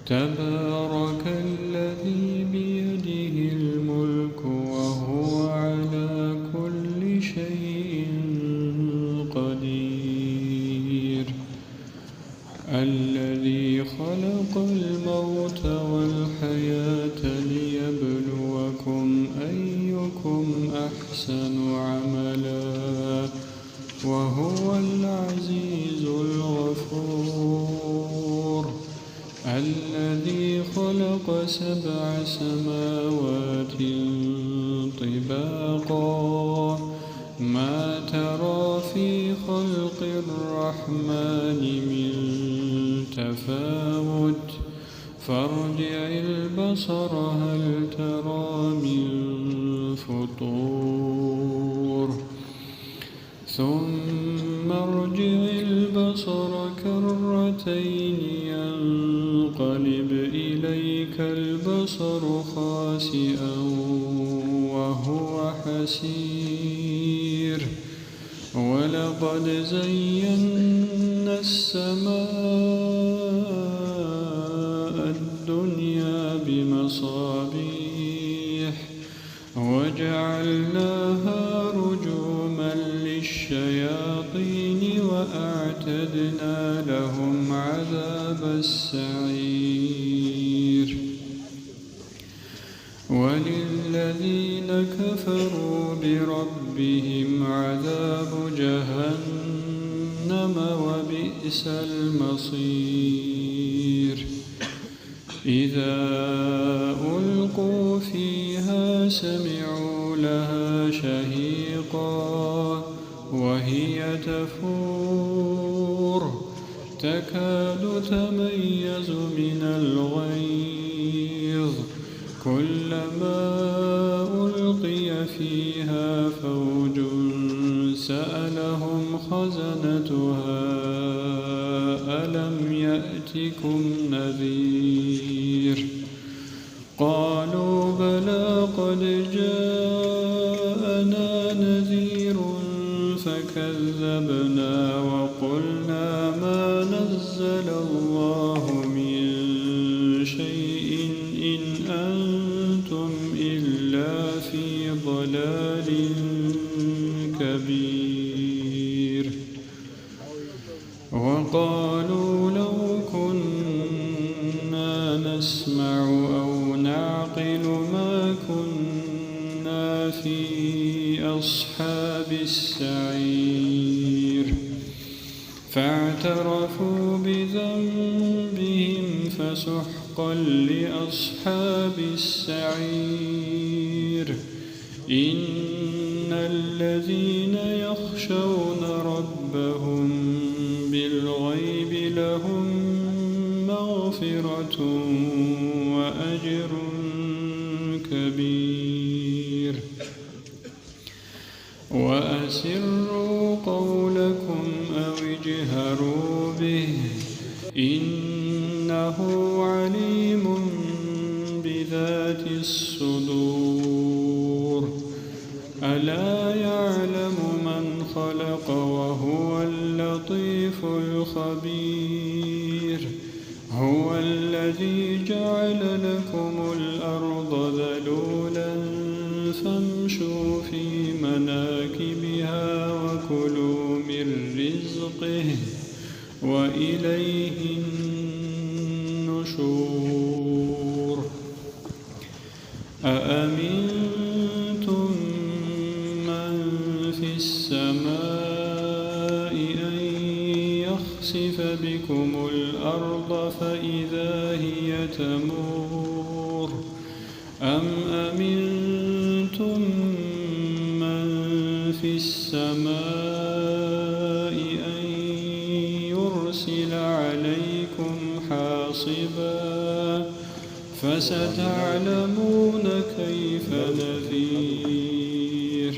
تبارك الذي بيده الملك وهو على كل شيء قدير. الذي خلق الموت والحياة ليبلوكم أيكم أحسن عملا وهو العزيز الغفور. الذي خلق 7 سماوات طباقا ما ترى في خلق الرحمن من تفاوت فارجع البصر هل ترى من فطور ثم ارجع البصر كرتين ينقلب إليك البصر خاسئا وهو حسير. ولقد زينا السماء الدنيا بمصابيح وجعلناها رجوما للشياطين وأعتدنا لهم عذاب السعير. وللذين كفروا بربهم عذاب جهنم وبئس المصير. إذا ألقوا فيها سمعوا لها شهيقا وهي تفور تكاد تميز من الغيظ كلما ألقي فيها فوج سألهم خزنتها ألم يأتكم نذير قالوا بلى قد جاءنا نذير فكذبنا وقلنا ما نزل الله من شيء إن أنتم إلا في ضلال كبير. وقالوا لو كنا نسمع أو نعقل ما كنا في أصحاب السعير. فاعترفوا بذنبهم فسحقا لأصحاب السعير. إن الذين يخشون ربهم بالغيب لهم مغفرة وأجر كبير. وأسروا قولكم أو اجهروا به إنه عليم بذات الصدور. ألا يعلم من خلق وهو اللطيف الخبير. هو الذي جعل لكم الأرض ذلولا فامشوا في مناكبها وكلوا من رزقه وإليه النشور. أأمنتم من في السماء أن يخسف بكم الأرض فإذا هي تمور أم أمنتم من في السماء أن يرسل عليكم حاصبا فستعلمون كيف نذير.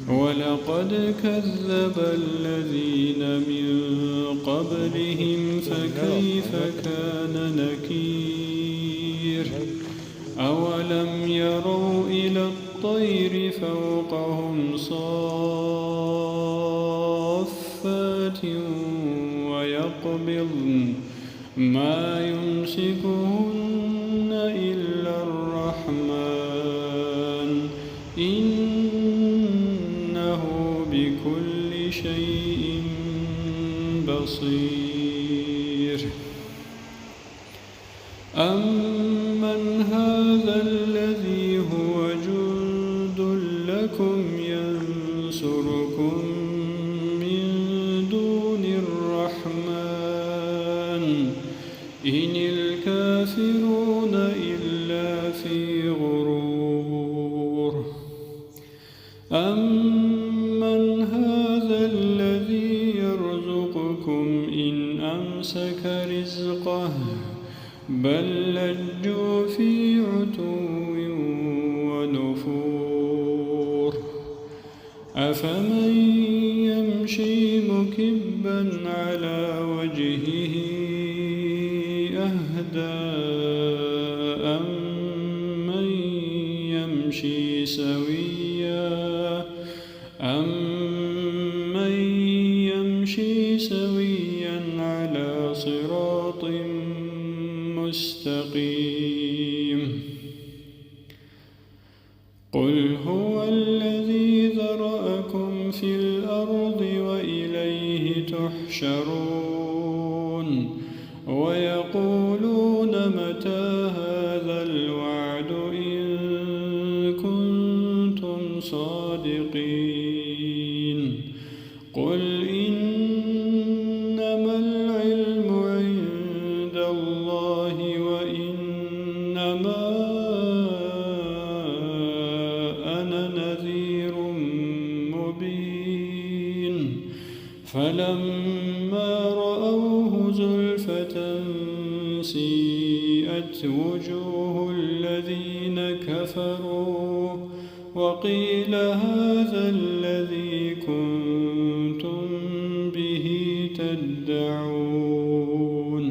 ولقد كذب الذين من قبلهم فكيف كان نكير. أولم يروا إلى الطير فوقهم صافات ويقبضن ما يمسكهن إلا الرحمن إنه بكل شيء بصير. أمن هذا الذي هو جند لكم ينصركم من دون الرحمن إن الكافرون إلا في غرور. أمن هذا الذي يرزقكم إن أمسك رزقه بل لجوا في عتو ونفور. أفمن يمشي مكبا على وجهه أهدى أمن يمشي سويا على صراط مستقيم. قل هو الذي ذرأكم في الأرض وإليه تحشرون ويقولون متى هذا الوعد إن كنتم صادقين. قل إنما العلم عند الله وإنما أنا نذير مبين. فلما رأوه زلفة سيئت وجوه الذين كفروا وقيل هذا الذي كنتم به تدعون.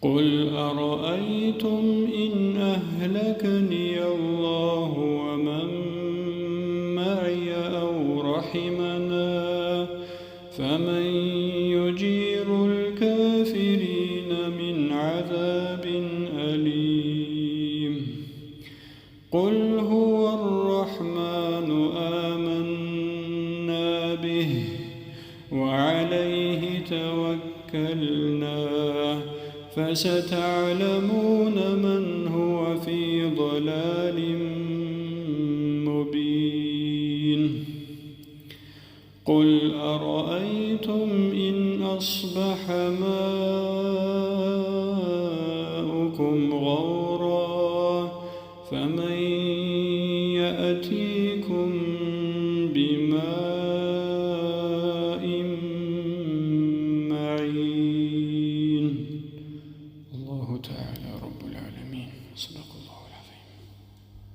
قل أرأيتم إن أهلكني الله ومن معي أو رحمنا فمن يجير الكافرين من عذاب أليم. قل هو الرحمن آمنا به وعليه توكلنا فستعلمون من هو في ضلال مبين. قل أرأيتم إن أصبح ماؤكم غورا فمن